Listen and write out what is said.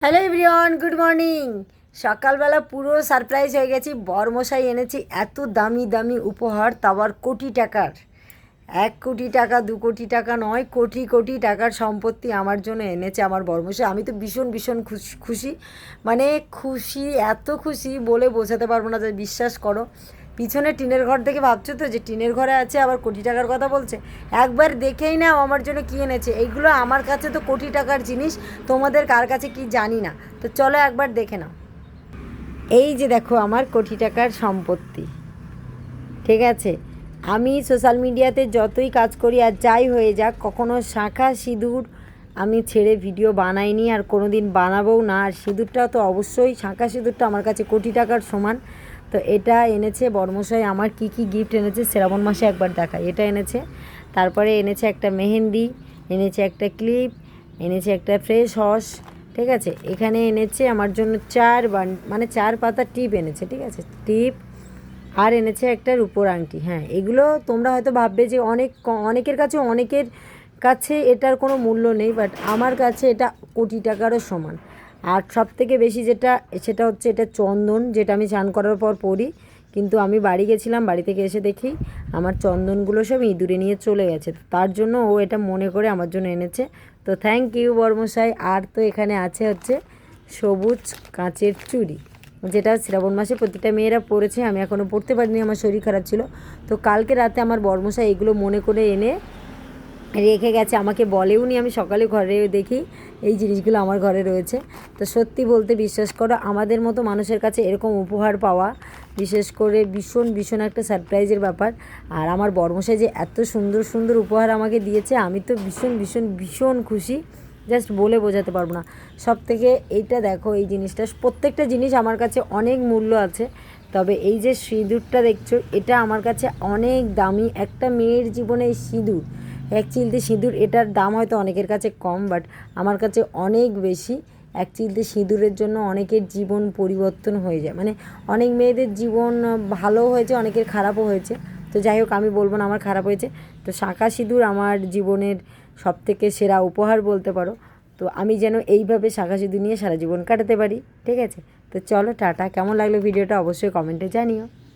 Hello everyone, good morning. সকালবেলা পুরো surprise হয়ে গেছি। বরমশাই এনেছি এত দামি দামি উপহার, তাও আবার কোটি টাকার। 1 কোটি টাকা, 2 কোটি টাকা নয়, কোটি কোটি টাকার সম্পত্তি আমার জন্য এনেছে আমার বরমশাই। আমি তো ভীষণ ভীষণ খুশি, মানে খুশি, এত খুশি বলে বোঝাতে পারবো না। যে বিশ্বাস করো, পিছনে টিনের ঘর দেখে ভাবছো তো যে টিনের ঘরে আছে আবার কোটি টাকার কথা বলছে। একবার দেখেই নাও আমার জন্য কী এনেছে। এইগুলো আমার কাছে তো কোটি টাকার জিনিস, তোমাদের কার কাছে কি জানি না। তো চলো একবার দেখে নাও। এই যে দেখো আমার কোটি টাকার সম্পত্তি, ঠিক আছে। আমি সোশ্যাল মিডিয়াতে যতই কাজ করি আর যাই হয়ে যাক, কখনো শাঁখা সিঁদুর আমি ছেড়ে ভিডিও বানাইনি, আর কোনো দিন বানাবোও না। আর সিঁদুরটা তো অবশ্যই, শাঁখা সিঁদুরটা আমার কাছে কোটি টাকার সমান। তো এটা এনেছে বর্মশাই। আমার কি কি গিফট এনেছে শ্রাবণ মাসে একবার দেখায়। এটা এনেছে, তারপরে এনেছে একটা মেহেন্দি, এনেছে একটা ক্লিপ, এনেছে একটা ফ্রেশ ওয়াশ, ঠিক আছে। এখানে এনেছে আমার জন্য মানে 4 পাতা টিপ এনেছে, ঠিক আছে, টিপ। আর এনেছে একটা রূপোর আংটি। হ্যাঁ, এগুলো তোমরা হয়তো ভাববে যে অনেকের কাছে এটার কোনো মূল্য নেই, বাট আমার কাছে এটা কোটি টাকারও সমান। আর সবথেকে বেশি যেটা, সেটা হচ্ছে এটা চন্দন, যেটা আমি স্নান করার পর পরি। কিন্তু আমি বাড়ি গেছিলাম, বাড়ি থেকে এসে দেখি আমার চন্দনগুলো সব ইঁদুরে নিয়ে চলে গেছে। তার জন্য ও এটা মনে করে আমার জন্য এনেছে। তো থ্যাংক ইউ বর্মশাই। আর তো এখানে আছে হচ্ছে সবুজ কাঁচের চুড়ি, যেটা শ্রাবণ মাসে প্রতিটা মেয়েরা পরেছে। আমি এখনও পড়তে পারিনি, আমার শরীর খারাপ ছিল। তো কালকে রাতে আমার বর্মশাই এগুলো মনে করে এনে রেখে গেছে, আমাকে বলেও নি। আমি সকালে ঘরে দেখি এই জিনিসগুলো আমার ঘরে রয়েছে। তো সত্যি বলতে, বিশ্বাস করো, আমাদের মতো মানুষের কাছে এরকম উপহার পাওয়া বিশেষ করে ভীষণ ভীষণ একটা সারপ্রাইজের ব্যাপার। আর আমার বর্মশাই যে এত সুন্দর সুন্দর উপহার আমাকে দিয়েছে, আমি তো ভীষণ ভীষণ ভীষণ খুশি, জাস্ট বলে বোঝাতে পারবো না। সব থেকে এইটা দেখো, এই জিনিসটা, প্রত্যেকটা জিনিস আমার কাছে অনেক মূল্য আছে। তবে এই যে সিঁদুরটা দেখছো, এটা আমার কাছে অনেক দামি। একটা মেয়ের জীবনে এই সিঁদুর, এক চিলতে সিঁদুর, এটার দাম হয়তো অনেকের কাছে কম, বাট আমার কাছে অনেক বেশি। এক চিলতে সিঁদুরের জন্য অনেকের জীবন পরিবর্তন হয়ে যায়, মানে অনেক মেয়েদের জীবন ভালো হয়েছে, অনেকের খারাপও হয়েছে। তো যাই হোক, আমি বলবো না আমার খারাপ হয়েছে। তো শাঁখা সিঁদুর আমার জীবনের সবথেকে সেরা উপহার বলতে পারো। তো আমি যেন এইভাবে শাঁখা সিঁদুর নিয়ে সারা জীবন কাটাতে পারি, ঠিক আছে। তো চলো টাটা। কেমন লাগলো ভিডিওটা অবশ্যই কমেন্টে জানিও।